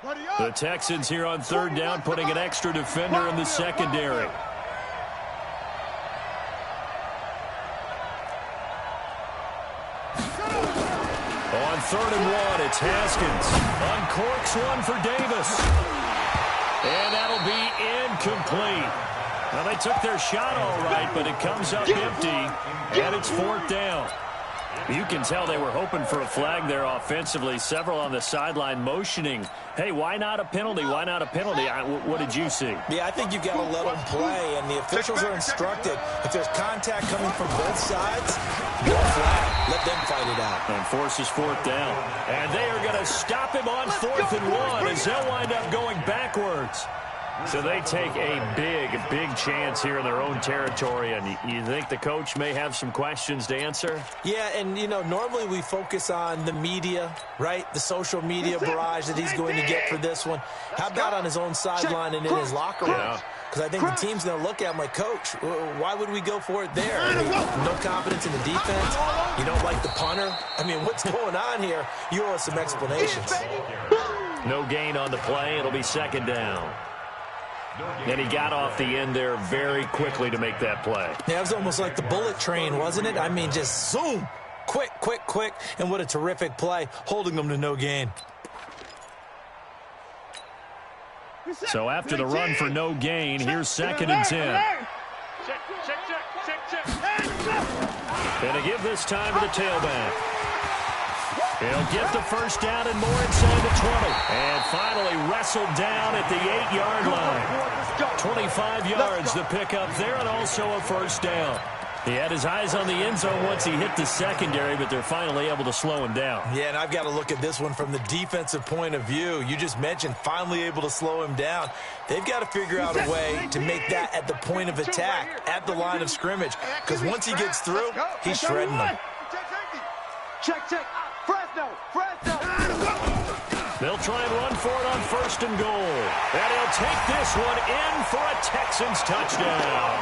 The Texans here on third down, putting an extra defender in the secondary. On 3rd and 1, it's Haskins. Uncorks one for Davis. And that'll be incomplete. Well, they took their shot all right, but it comes up empty, and it's 4th down. You can tell they were hoping for a flag there offensively. Several on the sideline motioning, hey, why not a penalty? Why not a penalty? What did you see? Yeah, I think you've got to let them play, and the officials are instructed. If there's contact coming from both sides, go flag. Let them fight it out. And forces 4th down. And they are going to stop him on 4th and 1 as they'll wind up going backwards. So they take a big chance here in their own territory, and you think the coach may have some questions to answer? Yeah, and, you know, normally we focus on the media, right? The social media barrage that he's going to get for this one. How about on his own sideline and in his locker room? Because I think the team's going to look at him like, Coach, why would we go for it there? I mean, no confidence in the defense. You don't like the punter. I mean, what's going on here? You owe us some explanations. No gain on the play. It'll be 2nd down. And he got off the end there very quickly to make that play. Yeah, it was almost like the bullet train, wasn't it? I mean, just zoom. Quick. And what a terrific play, holding them to no gain. So after the run for no gain, here's 2nd and 10. Gonna give this time to the tailback. He'll get the 1st down and more inside the 20. And finally wrestled down at the 8-yard line. 25 yards to pick up there, and also a 1st down. He had his eyes on the end zone once he hit the secondary, but they're finally able to slow him down. Yeah, and I've got to look at this one from the defensive point of view. You just mentioned finally able to slow him down. They've got to figure out a way to make that at the point of attack, at the line of scrimmage, because once he gets through, he's shredding them. Check. Fresno. They'll try and run for it on 1st and goal. And he'll take this one in for a Texans touchdown.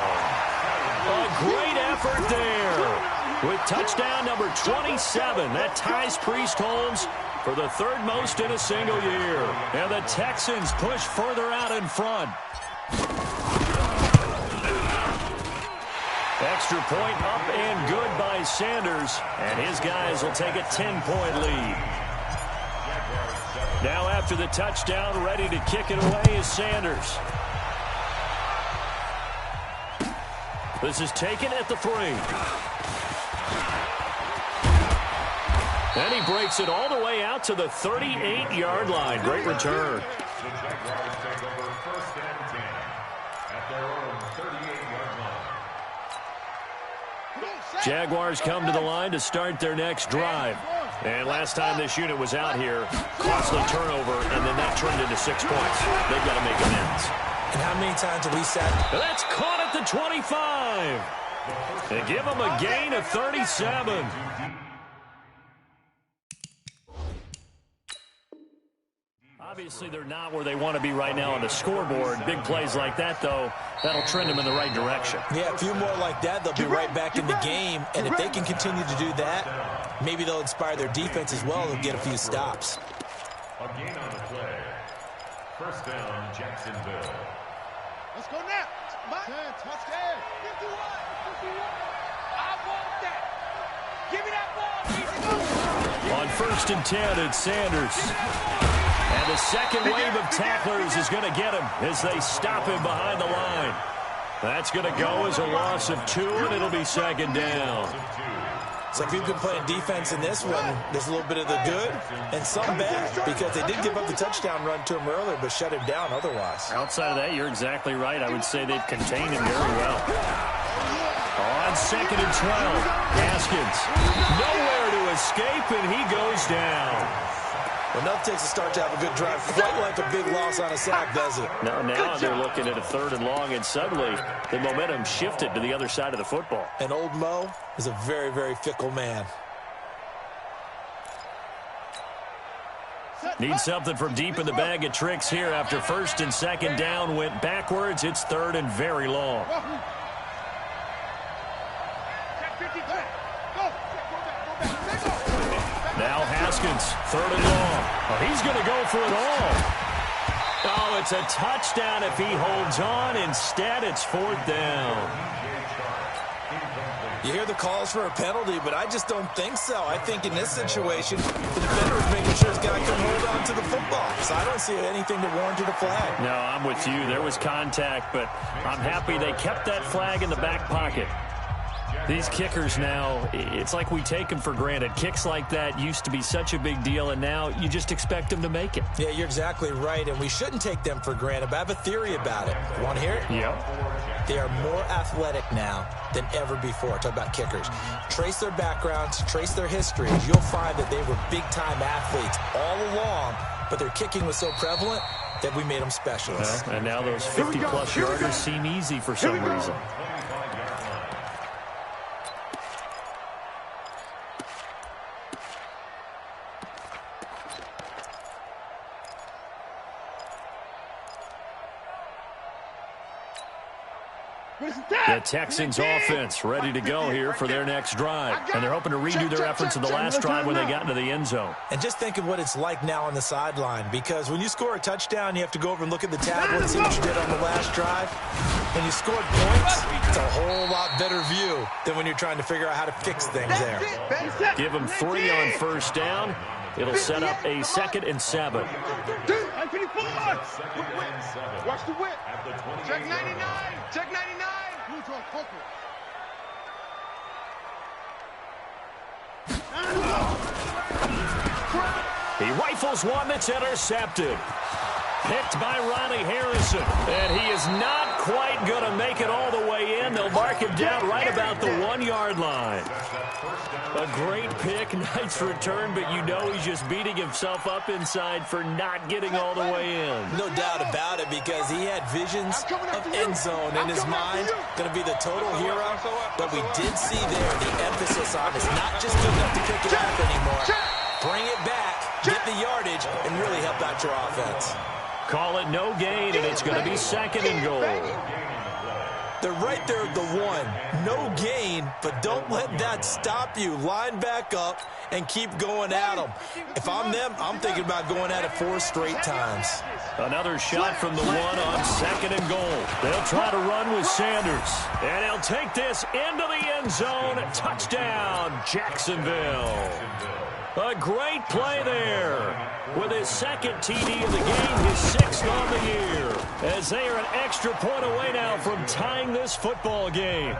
A great effort there. With touchdown number 27, that ties Priest Holmes for the 3rd most in a single year. And the Texans push further out in front. Extra point up and good by Sanders. And his guys will take a 10-point lead. Now after the touchdown, ready to kick it away is Sanders. This is taken at the 3. And he breaks it all the way out to the 38-yard line. Great return. Jaguars come to the line to start their next drive. And last time this unit was out here, costly turnover, and then that turned into 6 points. They've got to make amends. And how many times have we said? That's caught at the 25. And give them a gain of 37. Obviously, they're not where they want to be right now on the scoreboard. Big plays like that, though, that'll trend them in the right direction. Yeah, a few more like that, they'll be right back in the game. And if they can continue to do that, maybe they'll inspire their defense as well. They'll get a few stops. A gain on the play. 1st down, Jacksonville. Let's go now. Touchdown. I want that. Give me that ball. On 1st and 10, it's Sanders. And the second wave of tacklers is going to get him as they stop him behind the line. That's going to go as a loss of 2, and it'll be 2nd down. So if you've been playing defense in this one, there's a little bit of the good and some bad, because they did give up the touchdown run to him earlier, but shut him down otherwise. Outside of that, you're exactly right. I would say they've contained him very well. On 2nd and 12, Haskins. Nowhere to escape, and he goes down. Well, nothing takes a start to have a good drive, quite like a big loss on a sack, does it? Now they're looking at a 3rd and long, and suddenly the momentum shifted to the other side of the football. And old Mo is a very, very fickle man. Need something from deep in the bag of tricks here after 1st and 2nd down went backwards. It's 3rd and very long. Now Haskins, 3rd and long. Oh, he's going to go for it all. Oh, it's a touchdown if he holds on. Instead, it's 4th down. You hear the calls for a penalty, but I just don't think so. I think in this situation, the defender is making sure his guy can hold on to the football. So I don't see anything that warranted a flag. No, I'm with you. There was contact, but I'm happy they kept that flag in the back pocket. These kickers now, it's like we take them for granted. Kicks like that used to be such a big deal, and now you just expect them to make it. Yeah, you're exactly right, and we shouldn't take them for granted, but I have a theory about it. You want to hear it? Yep. They are more athletic now than ever before. Talk about kickers. Trace their backgrounds, trace their histories. You'll find that they were big-time athletes all along, but their kicking was so prevalent that we made them specialists. And now those 50-plus yarders seem easy for some reason. The Texans offense ready to go here for their next drive. And they're hoping to redo their efforts in the last drive when they got into the end zone. And just think of what it's like now on the sideline, because when you score a touchdown, you have to go over and look at the tablet and see what you did on the last drive. When you scored points, it's a whole lot better view than when you're trying to figure out how to fix things there. Give them 3 on 1st down. It'll set up a 2nd and 7. Watch the whip. Check 99. Check 99. He rifles one that's intercepted. Picked by Ronnie Harrison. And he is not quite going to make it all the way in. They'll mark him down right about the 1-yard line. A great pick, nice return, but you know he's just beating himself up inside for not getting all the way in. No doubt about it, because he had visions of end zone in his mind. Going to be the total hero. But we did see there the emphasis on it's not just good enough to pick it up anymore. Bring it back, get the yardage, and really help out your offense. Call it no gain, and it's going to be 2nd and goal. They're right there at the 1. No gain, but don't let that stop you. Line back up and keep going at them. If I'm them, I'm thinking about going at it 4 straight times. Another shot from the 1 on 2nd and goal. They'll try to run with Sanders. And he'll take this into the end zone. Touchdown, Jacksonville. A great play there. With his 2nd TD of the game, his 6th on the year. As they are an extra point away now from tying this football game.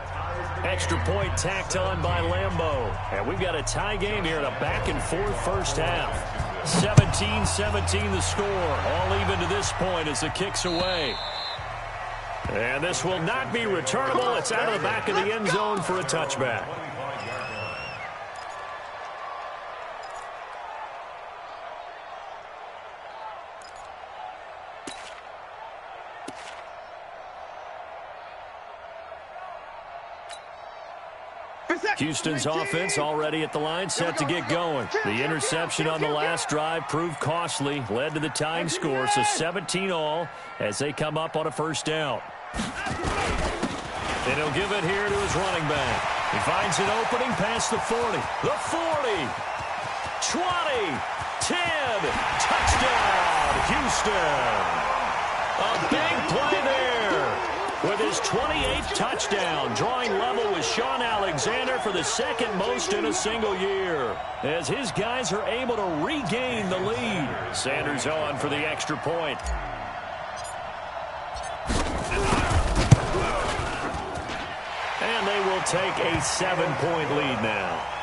Extra point tacked on by Lambeau. And we've got a tie game here in a back-and-forth first half. 17-17 the score. All even to this point as the kick's away. And this will not be returnable. It's out of the back of the end zone for a touchback. Houston's offense already at the line, set to get going. The interception on the last drive proved costly, led to the tying score, so 17 all as they come up on a 1st down. And he'll give it here to his running back. He finds an opening past the 40. The 40, 20, 10, touchdown, Houston. A big play there. With his 28th touchdown, drawing level with Sean Alexander for the 2nd most in a single year. As his guys are able to regain the lead. Sanders on for the extra point. And they will take a 7-point lead now.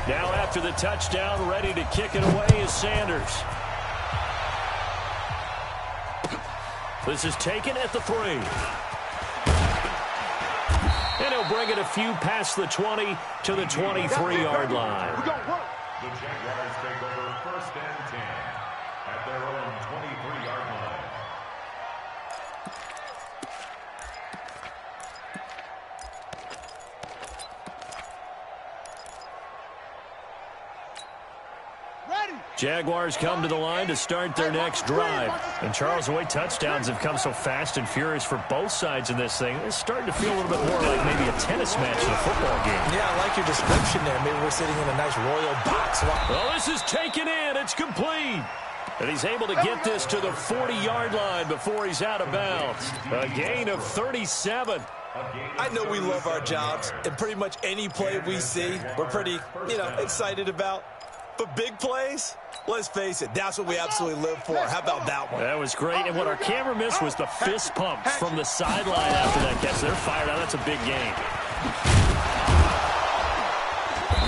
Now after the touchdown, ready to kick it away is Sanders. This is taken at the 3. And he'll bring it a few past the 20 to the 23-yard line. The Jaguars take over 1st and 10 at their own 23-yard line. Jaguars come to the line to start their next drive. And, Charles, the way touchdowns have come so fast and furious for both sides in this thing, it's starting to feel a little bit more like maybe a tennis match than a football game. Yeah, I like your description there. Maybe we're sitting in a nice royal box. Well, this is taken in. It's complete. And he's able to get this to the 40-yard line before he's out of bounds. A gain of 37. I know we love our jobs, and pretty much any play we see, we're pretty, excited about. But big plays, let's face it, that's what we absolutely live for. How about that one? That was great. And what our camera missed was the fist pumps from the sideline after that catch. They're fired out. That's a big gain.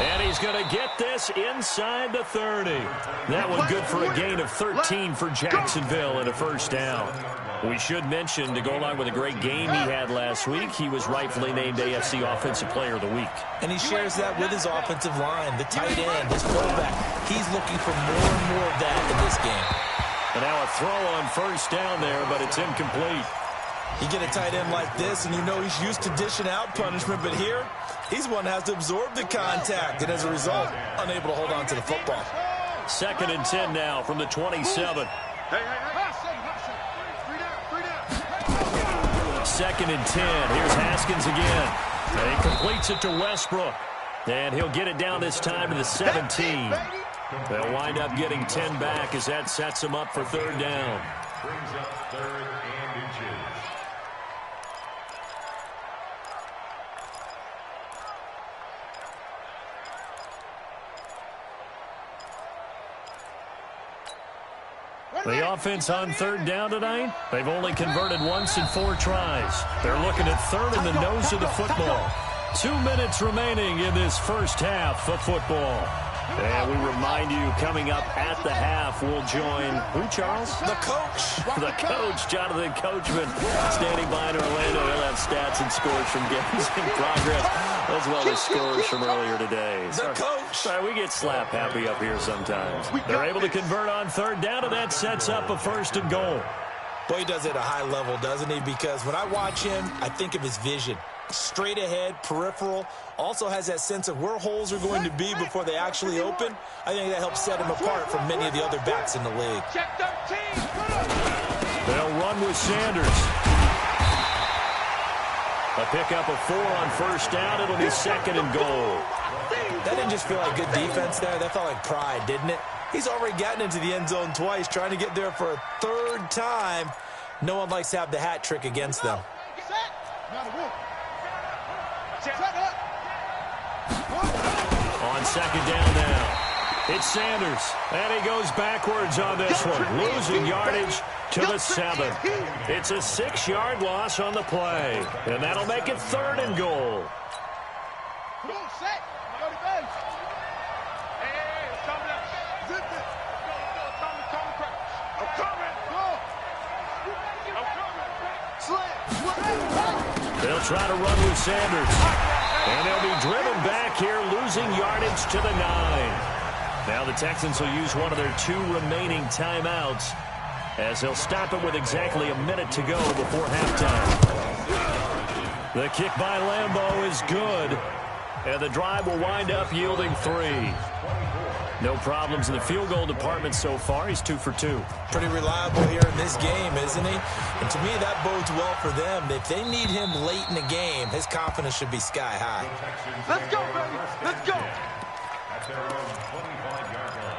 And he's going to get this inside the 30. That one good for a gain of 13 for Jacksonville and a first down. We should mention, to go along with a great game he had last week, he was rightfully named AFC Offensive Player of the Week. And he shares that with his offensive line, the tight end, his fullback. He's looking for more and more of that in this game. And now a throw on first down there, but it's incomplete. You get a tight end like this, and you know he's used to dishing out punishment, but here, he's one that has to absorb the contact, and as a result, unable to hold on to the football. 2nd and 10 now from the 27. 2nd and 10. Here's Haskins again. And he completes it to Westbrook. And he'll get it down this time to the 17. They'll wind up getting 10 back as that sets him up for 3rd down. Brings up 3rd and inches. The offense on 3rd down tonight, they've only converted once in 4 tries. They're looking at 3rd in the nose of the football. 2 minutes remaining in this first half of football. And we remind you, coming up at the half, we'll join, who, Charles? The coach. The coach, Jonathan Coachman, standing by in Orlando. He'll have stats and scores from games in progress, as well as scores from earlier today. The coach. Sorry, we get slap happy up here sometimes. They're able to convert on 3rd down, and that sets up a 1st and goal. Boy, he does it at a high level, doesn't he? Because when I watch him, I think of his vision. Straight ahead, peripheral, also has that sense of where holes are going to be before they actually open. I think that helps set him apart from many of the other backs in the league. They'll run with Sanders. A pickup of 4 on 1st down. It'll be 2nd and goal. That didn't just feel like good defense there. That felt like pride, didn't it? He's already gotten into the end zone twice, trying to get there for a 3rd time. No one likes to have the hat trick against them. On 2nd down now. It's Sanders. And he goes backwards on this one. Losing yardage to the 7. It's a 6-yard loss on the play. And that'll make it 3rd and goal. They'll try to run with Sanders. And they'll be driven back here, losing yardage to the 9. Now the Texans will use one of their 2 remaining timeouts as they'll stop it with exactly a minute to go before halftime. The kick by Lambeau is good, and the drive will wind up yielding 3. No problems in the field goal department so far. He's 2 for 2. Pretty reliable here in this game, isn't he? And to me, that bodes well for them. If they need him late in the game, his confidence should be sky high. Let's go, baby. Let's go. At their own 25-yard line.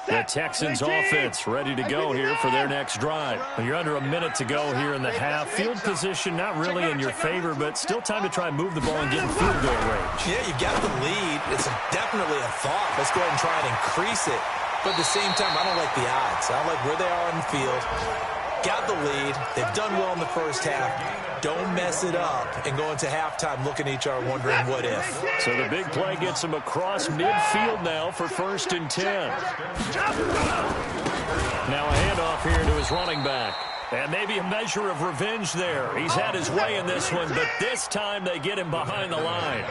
The Texans offense ready to go here for their next drive. You're under a minute to go here in the half. Field position not really in your favor, but still time to try and move the ball and get in field goal range. Yeah, you got the lead. It's definitely a thought. Let's go ahead and try and increase it. But at the same time, I don't like the odds. I don't like where they are on the field. Got the lead. They've done well in the first half. Don't mess it up and go into halftime looking at each other wondering what if. So the big play gets him across midfield now for 1st and 10. Now a handoff here to his running back. And maybe a measure of revenge there. He's had his way in this one, but this time they get him behind the line.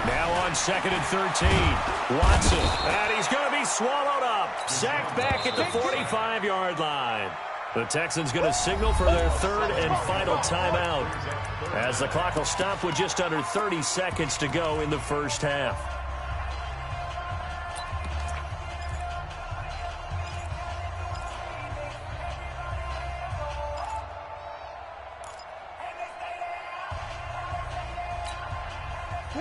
Now on 2nd and 13. Watson. And he's going to be swallowed up. Sacked back at the 45-yard line. The Texans going to signal for their third and final timeout, as the clock will stop with just under 30 seconds to go in the first half.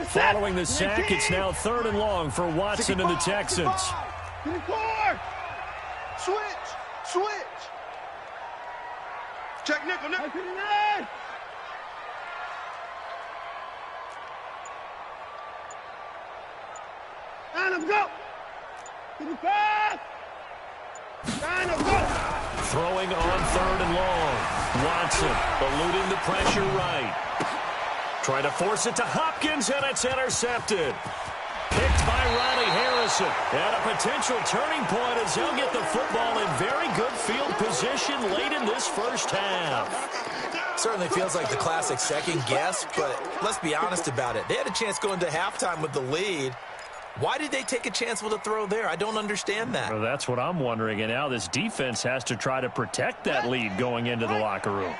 Following the sack, it's now 3rd and long for Watson and the Texans. Switch. Check nickel. Let's go. Throwing on 3rd and long. Watson eluding the pressure right. Trying to force it to Hopkins, and it's intercepted. Picked by Riley Harrison. And a potential turning point as he'll get the football in very good field position late in this first half. Certainly feels like the classic second guess, but let's be honest about it. They had a chance going to halftime with the lead. Why did they take a chance with a throw there? I don't understand that. Well, that's what I'm wondering, and now this defense has to try to protect that lead going into the locker room.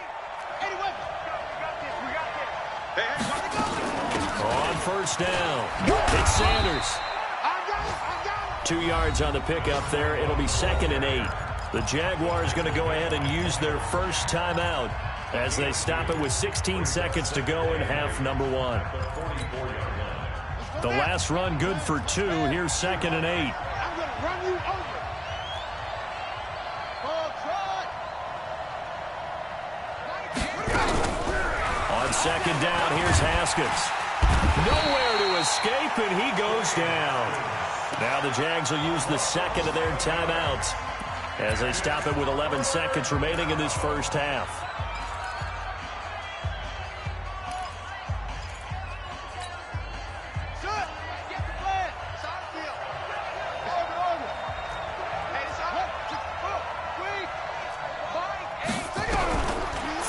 On first down, it's Sanders. 2 yards on the pickup there. It'll be 2nd and 8. The Jaguars going to go ahead and use their first timeout as they stop it with 16 seconds to go in half number 1. The last run good for 2. Here's 2nd and 8. I'm going to run you over. On 2nd down, here's Haskins. Nowhere to escape, and he goes down. Now the Jags will use the 2nd of their timeouts as they stop it with 11 seconds remaining in this first half.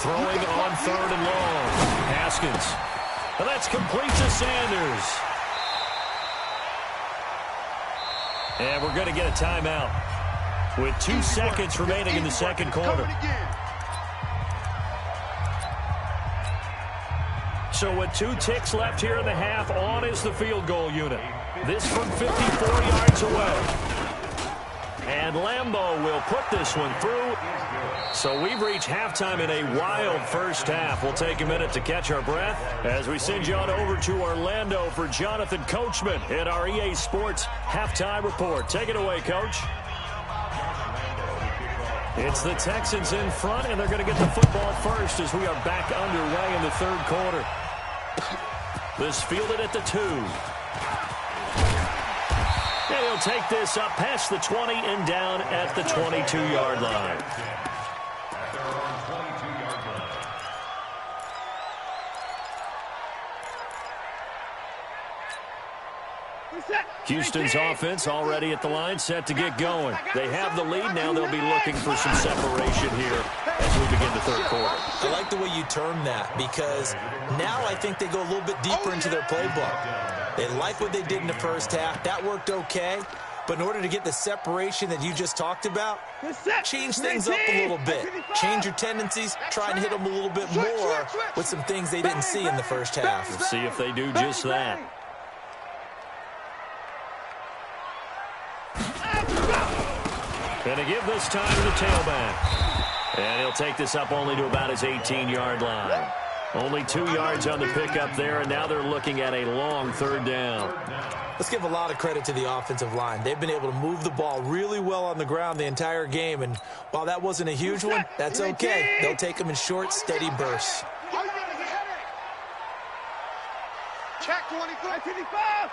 Throwing on 3rd and long. Haskins. And that's complete to Sanders. And we're going to get a timeout with 2 seconds remaining in the second quarter. So with 2 ticks left here in the half, on is the field goal unit. This from 54 yards away. And Lambeau will put this one through. So we've reached halftime in a wild first half. We'll take a minute to catch our breath as we send you on over to Orlando for Jonathan Coachman in our EA Sports Halftime Report. Take it away, Coach. It's the Texans in front, and they're going to get the football first as we are back underway in the 3rd quarter. This fielded at the 2. And he'll take this up past the 20 and down at the 22-yard line. Houston's offense already at the line, set to get going. They have the lead. Now they'll be looking for some separation here as we begin the 3rd quarter. I like the way you term that, because now I think they go a little bit deeper into their playbook. They like what they did in the first half. That worked okay. But in order to get the separation that you just talked about, change things up a little bit. Change your tendencies. Try and hit them a little bit more with some things they didn't see in the first half. We'll see if they do just that. Going to give this time to the tailback. And he'll take this up only to about his 18-yard line. Only 2 yards on the pickup there, and now they're looking at a long 3rd down. Let's give a lot of credit to the offensive line. They've been able to move the ball really well on the ground the entire game, and while that wasn't a huge one, that's okay. They'll take them in short, steady bursts. Check 25. 55.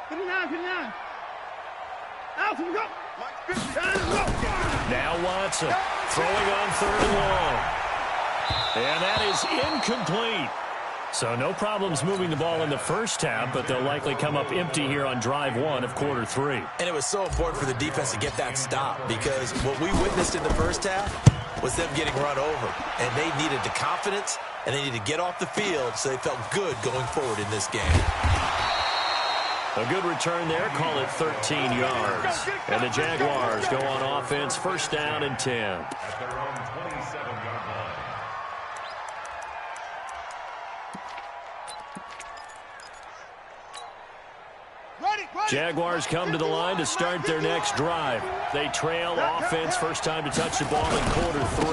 59. Out we go. Now Watson throwing on 3rd and long. And that is incomplete. So no problems moving the ball in the first half, but they'll likely come up empty here on drive 1 of quarter 3. And it was so important for the defense to get that stop, because what we witnessed in the first half was them getting run over. And they needed the confidence, and they needed to get off the field so they felt good going forward in this game. A good return there. Call it 13 yards. And the Jaguars go on offense, first down and 10. At their own 27-yard line. Jaguars come to the line to start their next drive. They trail offense, first time to touch the ball in quarter 3,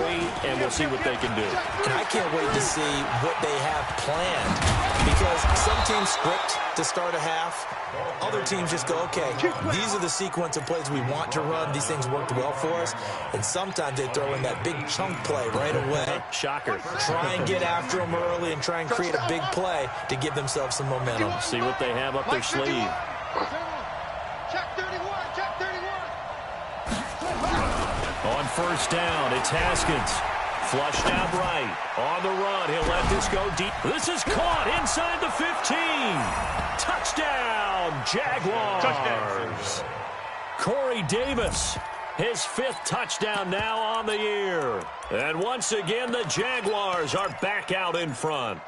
and we'll see what they can do. And I can't wait to see what they have planned, because some teams script to start a half. Other teams just go, okay, these are the sequence of plays we want to run. These things worked well for us. And sometimes they throw in that big chunk play right away. Shocker. Try and get after them early and try and create a big play to give themselves some momentum. See what they have up their sleeve. Check 31, check 31. On first down, it's Haskins. Flushed out right. On the run, he'll let this go deep. This is caught inside the 15. Touchdown, Jaguars. Corey Davis, his 5th touchdown now on the year. And once again, the Jaguars are back out in front.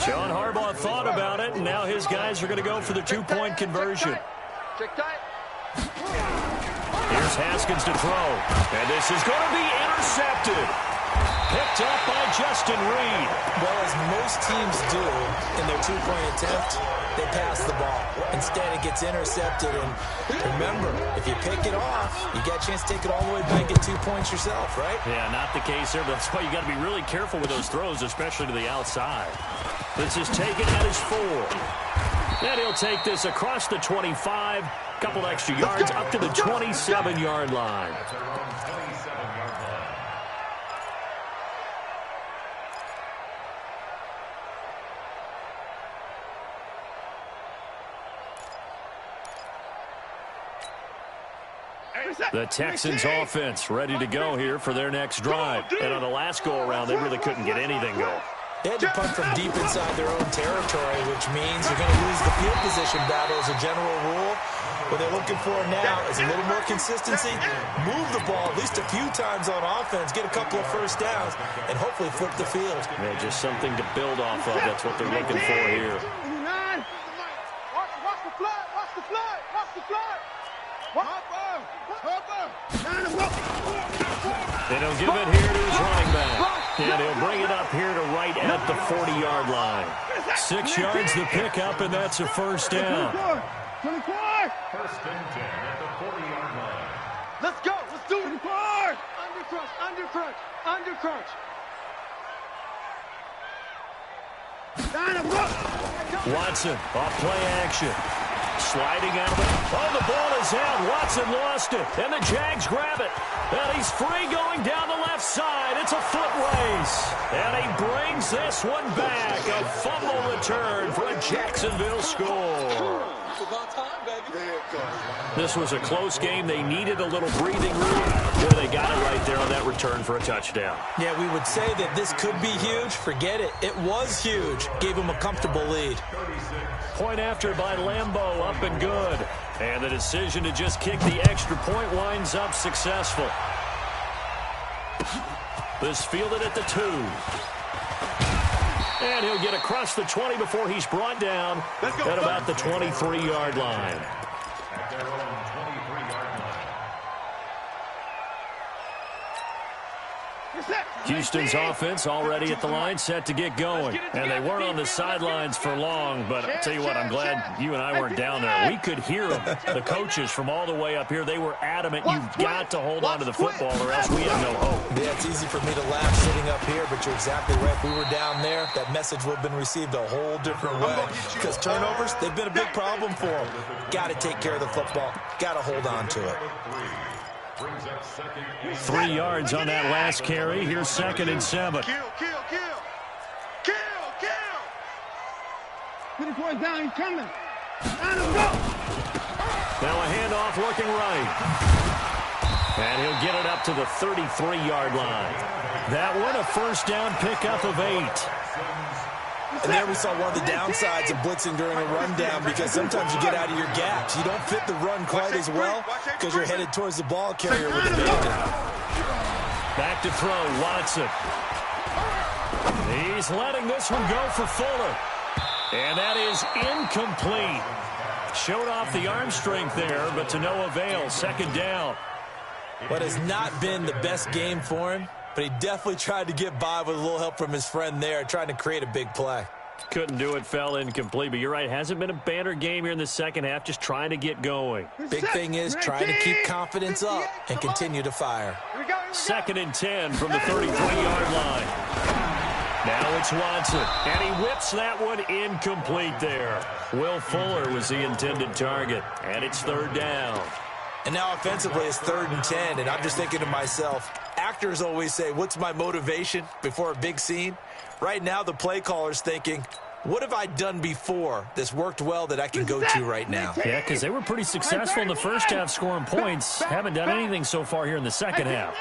John Harbaugh thought about it, and now his guys are going to go for the 2-point conversion. Check tight. Here's Haskins to throw, and this is going to be intercepted. Picked up by Justin Reed. Well, as most teams do in their 2-point attempt, they pass the ball. Instead, it gets intercepted. And remember, if you pick it off, you got a chance to take it all the way back and get 2 points yourself, right? Yeah, not the case there, but that's why you got to be really careful with those throws, especially to the outside. This is taken at his 4. And he'll take this across the 25, couple extra yards up to the 27-yard line. At their own 27-yard line. The Texans offense ready to go here for their next drive. And on the last go-around, they really couldn't get anything going. They had to punt from deep inside their own territory, which means you're going to lose the field position battle as a general rule. What they're looking for now is a little more consistency, move the ball at least a few times on offense, get a couple of first downs, and hopefully flip the field. Yeah, just something to build off of. That's what they're looking for here. Watch the flood, watch the flood, watch the flood. And he'll give it here to his running back. And he'll bring it up here to right at the 40-yard line. 6 yards the pickup, and that's a first down. 24. First and 10 at the 40-yard line. Let's go. Let's do it. Under crunch, under crunch, under crunch. Watson off play action. Sliding out of it. Oh, the ball is out. Watson lost it. And the Jags grab it. And he's free going down the left side. It's a foot race. And he brings this one back. A fumble return for a Jacksonville score. This was a close game. They needed a little breathing room. Boy, they got it right there on that return for a touchdown. Yeah, we would say that this could be huge. Forget it. It was huge. Gave him a comfortable lead. Point after by Lambeau, up and good. And the decision to just kick the extra point winds up successful. This fielded at the 2. And he'll get across the 20 before he's brought down at about the 23-yard line. At their own 23-yard line. Houston's offense already at the line, set to get going. And they weren't on the sidelines for long, but I'll tell you what, I'm glad you and I weren't down there. We could hear them, the coaches from all the way up here. They were adamant, you've got to hold on to the football or else we have no hope. Yeah, it's easy for me to laugh sitting up here, but you're exactly right. If we were down there, that message would have been received a whole different way. Because turnovers, they've been a big problem for them. Got to take care of the football. Got to hold on to it. 3 yards on that last carry. Here's 2nd and 7. Kill. Put the boy down, he's coming. Let him go. Now a handoff looking right. And he'll get it up to the 33-yard line. That one a first down pickup of 8. And there we saw one of the downsides of blitzing during a rundown, because sometimes you get out of your gaps. You don't fit the run quite as well because you're headed towards the ball carrier with abandon. Back to throw, Watson. He's letting this one go for Fuller. And that is incomplete. Showed off the arm strength there, but to no avail. Second down. What has not been the best game for him, but he definitely tried to get by with a little help from his friend there, trying to create a big play. Couldn't do it, fell incomplete, but you're right. Hasn't been a banner game here in the second half, just trying to get going. Big thing is trying to keep confidence up and continue to fire. Second and 10 from the 33-yard line. Now it's Watson, and he whips that one incomplete there. Will Fuller was the intended target, and it's third down. And now offensively it's 3rd and 10, and I'm just thinking to myself, actors always say, what's my motivation before a big scene? Right now the play caller's thinking, what have I done before that's worked well that I can go to right now? Yeah, because they were pretty successful in the first half scoring points. Haven't done anything so far here in the second half.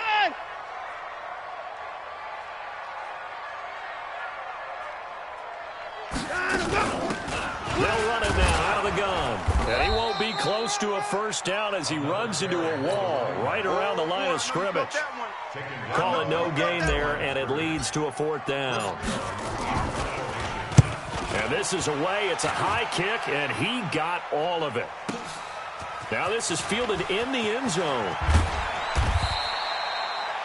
They'll run it now out of the gun. And he won't be close to a first down as he runs into a wall right around the line of scrimmage. Call it no gain there, and it leads to a 4th down. And this is away. It's a high kick, and he got all of it. Now this is fielded in the end zone.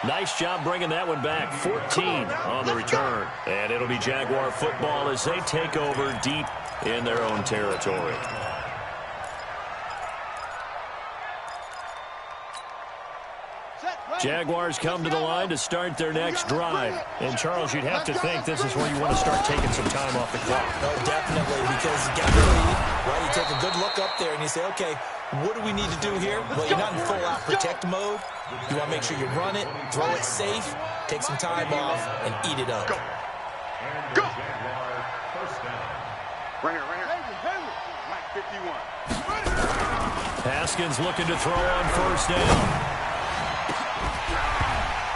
Nice job bringing that one back. 14 on the return. And it'll be Jaguar football as they take over deep in their own territory. Jaguars come to the line to start their next drive. And, Charles, you'd have to think this is where you want to start taking some time off the clock. Oh, definitely, because you got the lead, right? You take a good look up there and you say, okay, what do we need to do here? Well, you're not in full-out protect mode. You want to make sure you run it, throw it safe, take some time off, and eat it up. Go. Go. Right here. Mike 51. Haskins looking to throw on first down.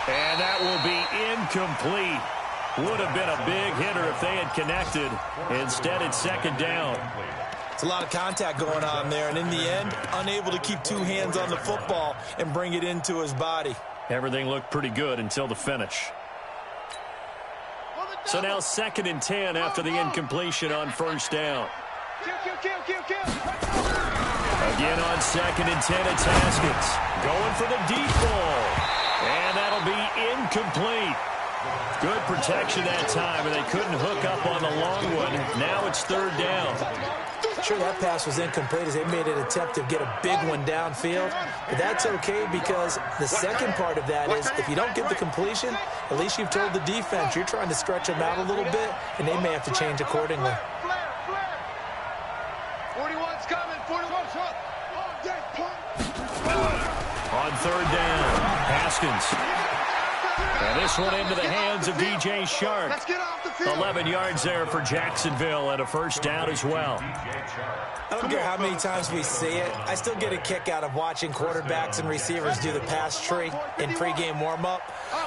And that will be incomplete. Would have been a big hitter if they had connected. Instead, it's second down. It's a lot of contact going on there, and in the end, unable to keep 2 hands on the football and bring it into his body. Everything looked pretty good until the finish. So now 2nd and 10 after the incompletion on first down. Kill. Again on 2nd and 10, it's Haskins. Going for the deep ball. And that'll be incomplete. Good protection that time, and they couldn't hook up on the long one. Now it's 3rd down. Sure, that pass was incomplete as they made an attempt to get a big one downfield. But that's okay because the second part of that is if you don't get the completion, at least you've told the defense you're trying to stretch them out a little bit, and they may have to change accordingly. 41's coming. 41's up. On 3rd down, Haskins. And this one into the hands of DJ Shark. 11 yards there for Jacksonville and a first down as well. I don't care how many times we see it. I still get a kick out of watching quarterbacks and receivers do the pass tree in pregame warm-up.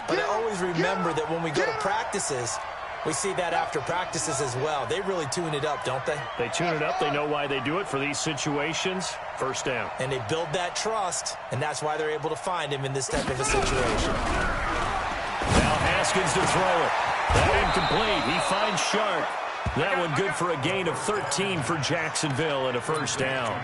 But I always remember that when we go to practices, we see that after practices as well. They really tune it up, don't they? They tune it up. They know why they do it for these situations. First down. And they build that trust, and that's why they're able to find him in this type of a situation. Now Haskins to throw it. That incomplete. He finds Shark. That one good for a gain of 13 for Jacksonville and a first down.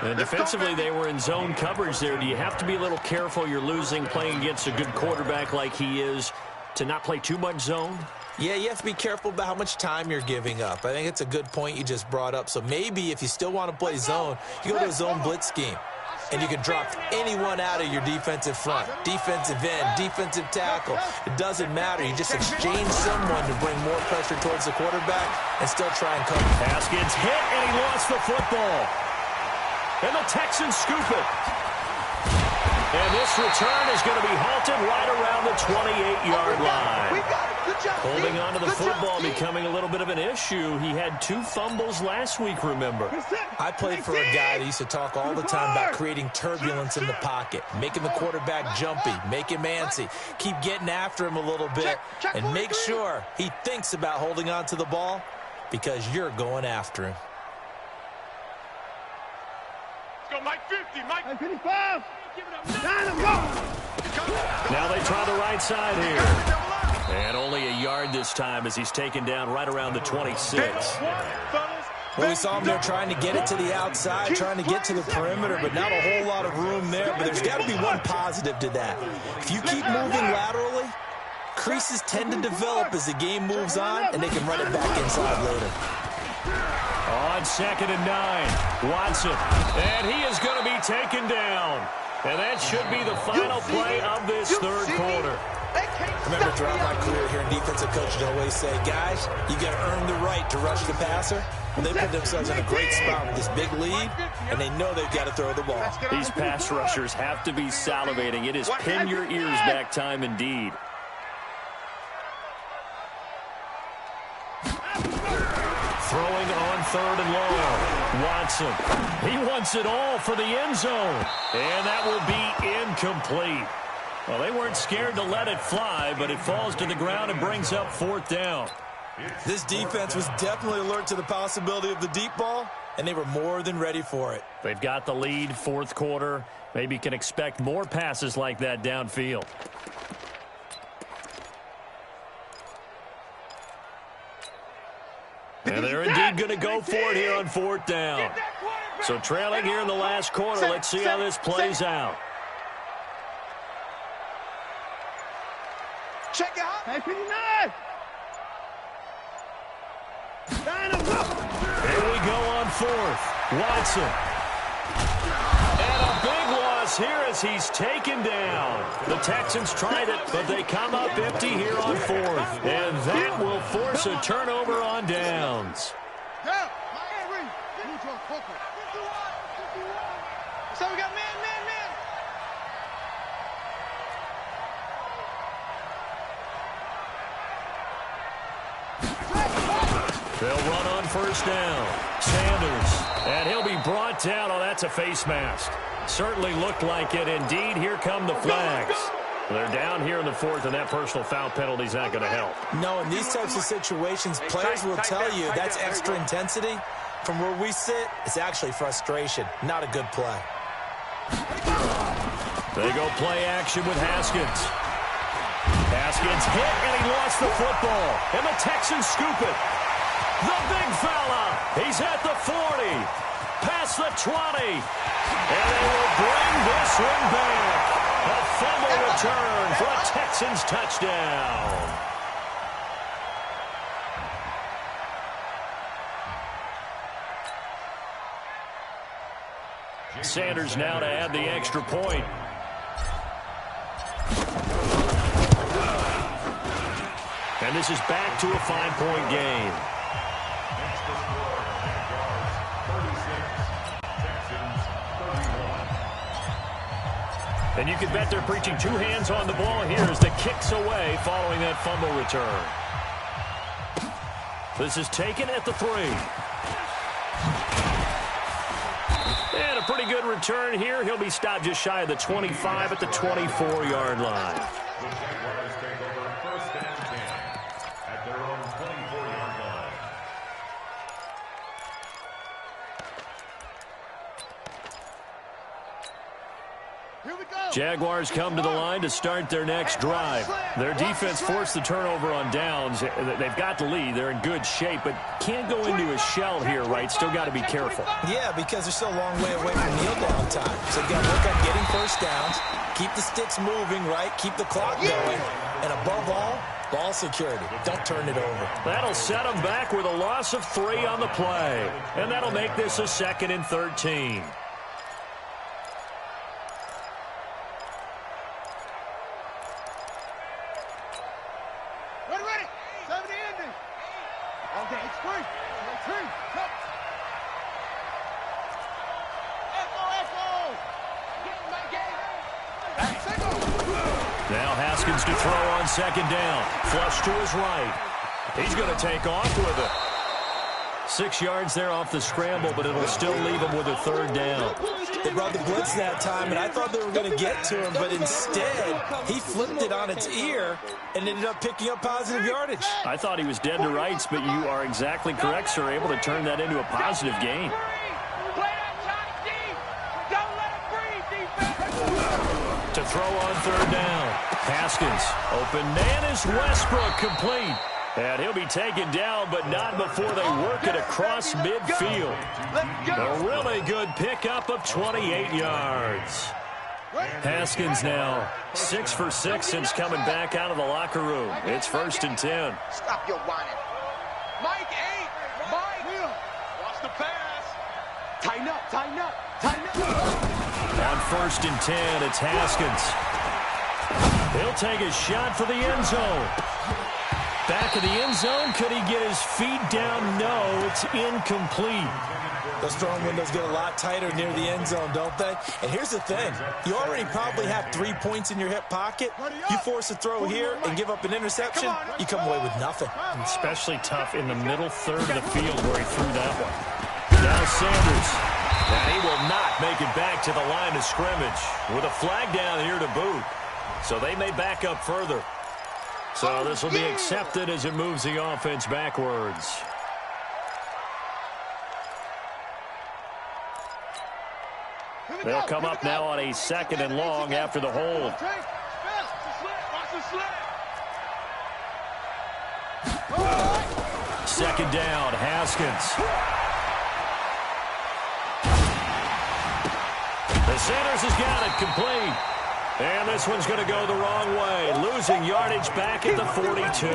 And defensively, they were in zone coverage there. Do you have to be a little careful? You're losing playing against a good quarterback like he is to not play too much zone? Yeah, you have to be careful about how much time you're giving up. I think it's a good point you just brought up. So maybe if you still want to play zone, you go to a zone blitz scheme. And you can drop anyone out of your defensive front, defensive end, defensive tackle. It doesn't matter. You just exchange someone to bring more pressure towards the quarterback and still try and cover. Haskins hit, and he lost the football. And the Texans scoop it. And this return is going to be halted right around the 28-yard line. Holding on to the football becoming a little bit of an issue. He had 2 fumbles last week, remember. I played for a guy that used to talk all the time about creating turbulence in the pocket, making the quarterback jumpy, make him antsy, keep getting after him a little bit, and make sure he thinks about holding on to the ball because you're going after him. Let's go, Mike 50, Mike 55. Now they try the right side here. And only a yard this time as he's taken down right around the 26. Well, we saw him there trying to get it to the outside, trying to get to the perimeter, but not a whole lot of room there. But there's got to be one positive to that. If you keep moving laterally, creases tend to develop as the game moves on, and they can run it back inside later. On 2nd and 9, Watson. And he is going to be taken down. And that should be the final play of this third quarter. Remember, throughout my career here in defensive coaching, I always say, guys, you got to earn the right to rush the passer. Well, they put themselves in a great spot with this big lead, and they know they've got to throw the ball. These pass rushers have to be salivating. It is pin your ears back time indeed. Throwing on 3rd and long. Watson. He wants it all for the end zone. And that will be incomplete. Well, they weren't scared to let it fly, but it falls to the ground and brings up 4th down. This defense was definitely alert to the possibility of the deep ball, and they were more than ready for it. They've got the lead, 4th quarter. Maybe can expect more passes like that downfield. And they're indeed going to go for it here on 4th down. So trailing here in the last quarter, let's see how this plays out. Check out. Here we go on 4th. Watson. And a big loss here as he's taken down. The Texans tried it, but they come up empty here on 4th. And that will force a turnover on downs. So we got man. They'll run on 1st down. Sanders. And he'll be brought down. Oh, that's a face mask. Certainly looked like it. Indeed, here come the flags. They're down here in the 4th, and that personal foul penalty is not going to help. No, in these types of situations, players will tell you that's extra intensity. From where we sit, it's actually frustration, not a good play. They go play action with Haskins. Haskins hit, and he lost the football. And the Texans scoop it. The big fella. He's at the 40. Past the 20. And they will bring this one back. A fumble return for a Texans touchdown. Sanders now to add the extra point. And this is back to a 5-point game. And you can bet they're preaching 2 hands on the ball here as the kick's away following that fumble return. This is taken at the 3. And a pretty good return here. He'll be stopped just shy of the 25 at the 24-yard line. The Jaguars take over 1st and 10 at their own 24-yard line. Here we go. Jaguars come to the line to start their next drive. Their defense forced the turnover on downs. They've got the lead. They're in good shape, but can't go into a shell here, right? Still got to be careful. Yeah, because they're still a long way away from kneel down time. So they've got to work on getting 1st downs, keep the sticks moving, right? Keep the clock going. And above all, ball security. Don't turn it over. That'll set them back with a loss of 3 on the play. And that'll make this a 2nd and 13. Ready. 70 ending. Okay, it's free. Echo. Now Haskins to throw on 2nd down. Flush to his right. He's going to take off with it. 6 yards there off the scramble, but it'll still leave him with a 3rd down. They brought the blitz that time, and I thought they were going to get to him, but instead, he flipped it on its ear and ended up picking up positive yardage. I thought he was dead to rights, but you are exactly correct, sir. Able to turn that into a positive gain. Play that shot deep. Don't let him breathe, defense. To throw on third down. Haskins, open man is Westbrook, complete. And he'll be taken down, but not before they work it across midfield. A really good pickup of 28 yards. Haskins now 6 for 6 since coming back out of the locker room. It's 1st and 10. Stop your whining. Mike, 8. Mike. Watch the pass. Tighten up, tighten up, tighten up. On 1st and 10, it's Haskins. He'll take a shot for the end zone. Back of the end zone. Could he get his feet down? No, it's incomplete. Those throwing windows get a lot tighter near the end zone, don't they? And here's the thing. You already probably have 3 points in your hip pocket. You force a throw here and give up an interception, you come away with nothing. Especially tough in the middle third of the field where he threw that one. Now Sanders. And he will not make it back to the line of scrimmage with a flag down here to boot. So they may back up further. So this will be accepted as it moves the offense backwards. They'll come up now on a 2nd and long after the hold. 2nd down, Haskins. The Sanders has got it complete. And this one's going to go the wrong way. Losing yardage back at the 42.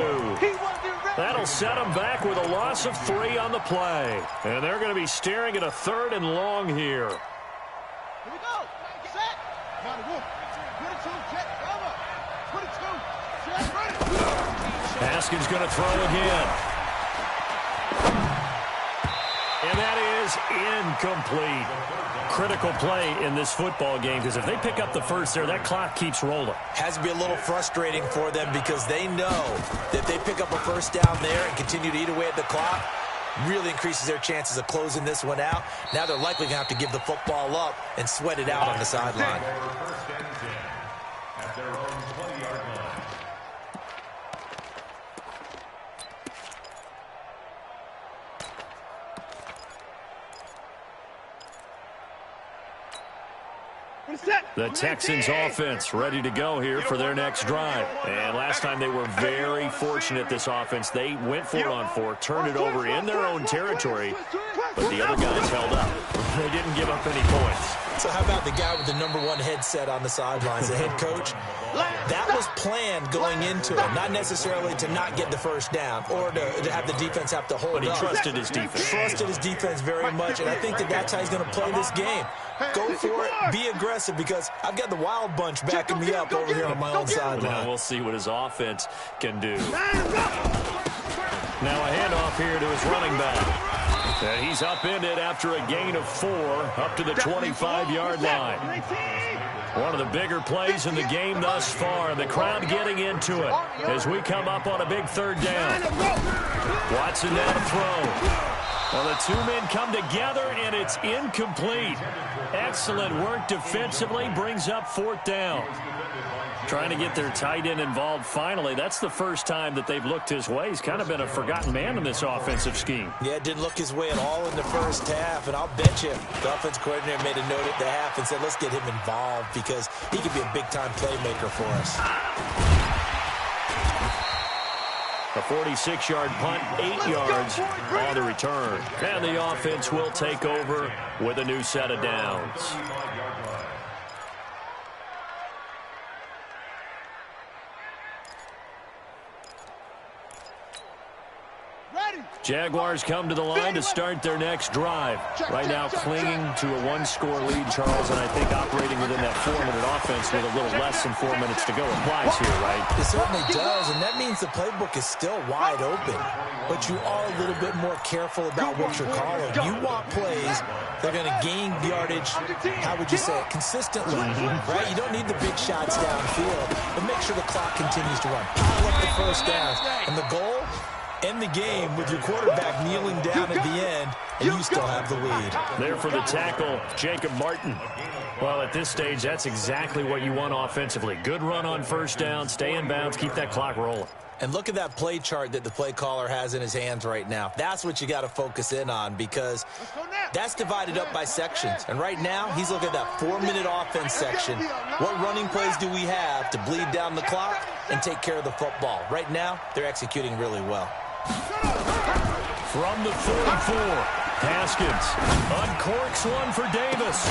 That'll set them back with a loss of 3 on the play. And they're going to be staring at a 3rd and long here. Here we go. Set. Haskins going to throw again. And that is incomplete. Critical play in this football game, because if they pick up the first there, that clock keeps rolling. Has to be a little frustrating for them because they know that they pick up a first down there and continue to eat away at the clock, really increases their chances of closing this one out. Now they're likely going to have to give the football up and sweat it out on the sideline. At their own 20-yard line. The Texans offense ready to go here for their next drive. And last time they were very fortunate, this offense. They went for it on 4, turned it over in their own territory, but the other guys held up. They didn't give up any points. So how about the guy with the #1 headset on the sidelines, the head coach? That was planned going into it, not necessarily to not get the first down or to have the defense have to hold up. But he trusted his defense. Trusted his defense very much, and I think that's how he's going to play this game. Go for it, be aggressive, because I've got the wild bunch backing me up over here on my own sideline. Now we'll see what his offense can do. Now a handoff here to his running back. And he's upended after a gain of 4 up to the 25-yard line. One of the bigger plays in the game thus far. The crowd getting into it as we come up on a big 3rd down. Watson now to throw. Well, the 2 men come together, and it's incomplete. Excellent work defensively, brings up 4th down. Trying to get their tight end involved finally. That's the first time that they've looked his way. He's kind of been a forgotten man in this offensive scheme. Yeah, it didn't look his way at all in the first half, and I'll bet you the offense coordinator made a note at the half and said, let's get him involved because he could be a big-time playmaker for us. A 46-yard punt, 8 yards on the return. And the offense will take over with a new set of downs. Jaguars come to the line to start their next drive. Right now clinging to a 1-score lead, Charles, and I think operating within that 4-minute offense with a little less than 4 minutes to go applies here, right? It certainly does, and that means the playbook is still wide open. But you are a little bit more careful about what you're calling. You want plays that are going to gain yardage, how would you say it, consistently, right? You don't need the big shots downfield, but make sure the clock continues to run. Pile up the first downs, and the goal, end the game with your quarterback kneeling down at the end, and you still have the lead. There for the tackle, Jacob Martin. Well, at this stage, that's exactly what you want offensively. Good run on first down, stay in bounds, keep that clock rolling. And look at that play chart that the play caller has in his hands right now. That's what you got to focus in on, because that's divided up by sections. And right now, he's looking at that 4-minute offense section. What running plays do we have to bleed down the clock and take care of the football? Right now, they're executing really well. From the 44, Haskins uncorks one for Davis.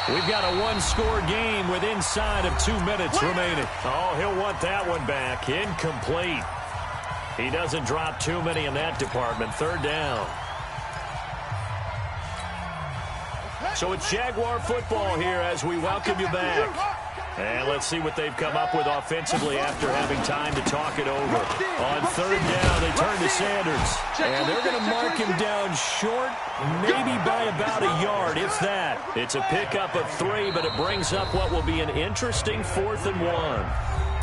We've got a one-score game with inside of 2 minutes remaining. Oh, he'll want that one back. Incomplete. He doesn't drop too many in that department. Third down. So it's Jaguar football here as we welcome you back. And let's see what they've come up with offensively after having time to talk it over. On third down, they turn to Sanders. And they're going to mark him down short, maybe by about a yard, if that. It's a pickup of 3, but it brings up what will be an interesting 4th and 1.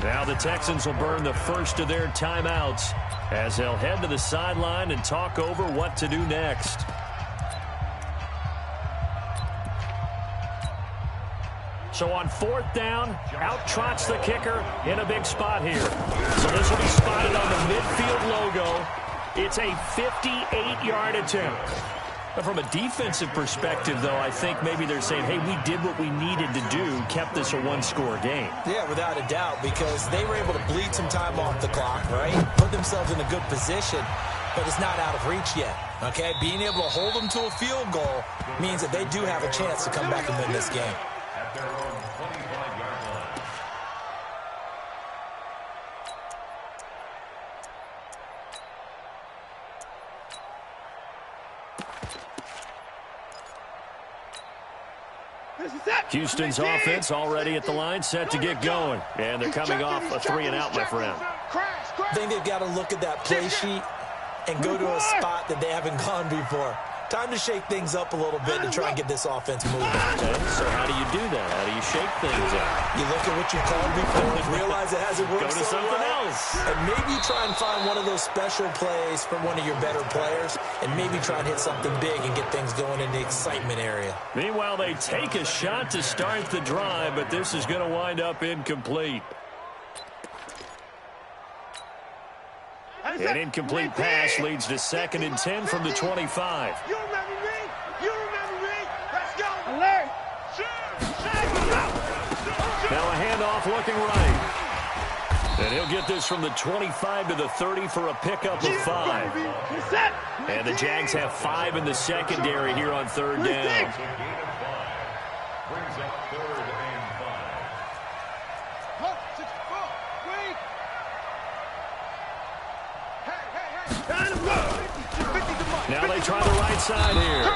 Now the Texans will burn the first of their timeouts as they'll head to the sideline and talk over what to do next. So on 4th down, out trots the kicker in a big spot here. So this will be spotted on the midfield logo. It's a 58-yard attempt. But from a defensive perspective, though, I think maybe they're saying, hey, we did what we needed to do, kept this a one-score game. Yeah, without a doubt, because they were able to bleed some time off the clock, right? Put themselves in a good position, but it's not out of reach yet, okay? Being able to hold them to a field goal means that they do have a chance to come back and win this game. At their own 25-yard line. Houston's offense already at the line, set to get going. And they're coming off a 3-and-out, my friend. I think they've got to look at that play sheet and go to a spot that they haven't gone before. Time to shake things up a little bit to try and get this offense moving. Okay, so how do you do that? How do you shake things up? You look at what you called before and realize it hasn't worked. Go to something else. And maybe try and find one of those special plays from one of your better players, and maybe try and hit something big and get things going in the excitement area. Meanwhile, they take a shot to start the drive, but this is going to wind up incomplete. An incomplete pass leads to 2nd and 10 from the 25. You remember me? You remember me? Let's go. Alert. Now a handoff looking right. And he'll get this from the 25 to the 30 for a pickup of 5. And the Jags have 5 in the secondary here on 3rd down. Brings up 3rd and 5. 6, 4, 3. Now they try the right side here.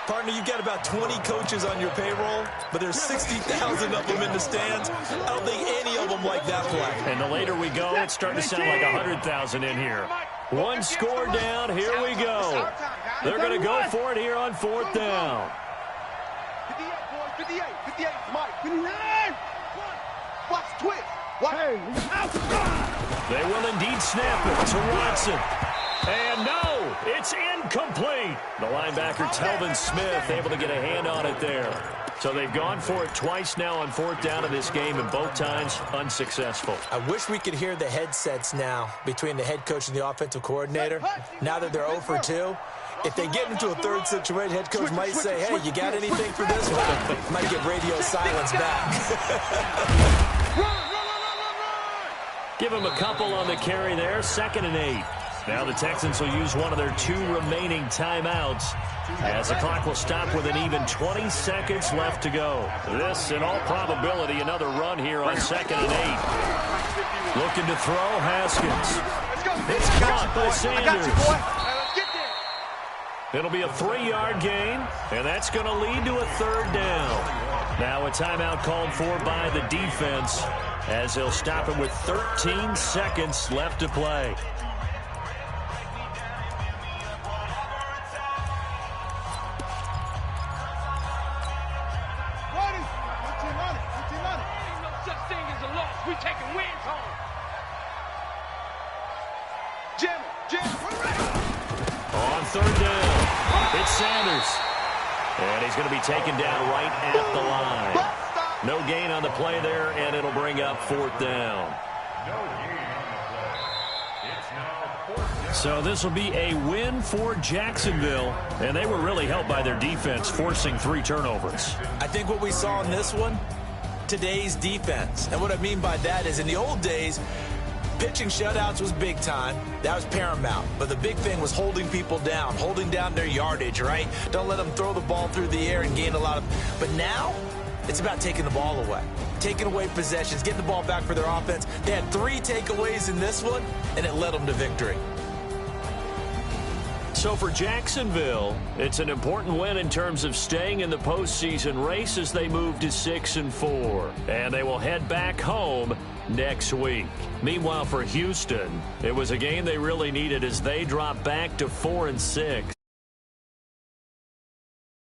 Partner, you've got about 20 coaches on your payroll, but there's 60,000 of them in the stands. I don't think any of them like that play. And the later we go, it's starting to sound like 100,000 in here. One score down, here we go. They're going to go for it here on 4th down. 58, boys, 58, 58, Mike, 59. Watch twist. They will indeed snap it to Watson. And no, it's incomplete. The linebacker, Telvin Smith, able to get a hand on it there. So they've gone for it twice now on 4th down in this game, and both times unsuccessful. I wish we could hear the headsets now between the head coach and the offensive coordinator. Now that they're 0 for 2, if they get into a 3rd situation, head coach might say, hey, you got anything for this one? Might get radio silence back. Give him a couple on the carry there, 2nd and 8. Now the Texans will use one of their 2 remaining timeouts as the clock will stop with an even 20 seconds left to go. This, in all probability, another run here on 2nd and 8. Looking to throw, Haskins. It's caught by Sanders. It'll be a 3-yard gain, and that's going to lead to a 3rd down. Now a timeout called for by the defense as they'll stop it with 13 seconds left to play. On 3rd down, it's Sanders. And he's going to be taken down right at the line. No gain on the play there, and it'll bring up 4th down. No gain on the play. It's now 4th down. So this will be a win for Jacksonville, and they were really helped by their defense, forcing 3 turnovers. I think what we saw in this one, today's defense. And what I mean by that is in the old days, pitching shutouts was big time. That was paramount. But the big thing was holding people down, holding down their yardage, right? Don't let them throw the ball through the air and gain a lot of... But now, it's about taking the ball away. Taking away possessions, getting the ball back for their offense. They had 3 takeaways in this one, and it led them to victory. So for Jacksonville, it's an important win in terms of staying in the postseason race as they move to 6-4. And they will head back home next week. Meanwhile, for Houston, it was a game they really needed as they drop back to 4-6.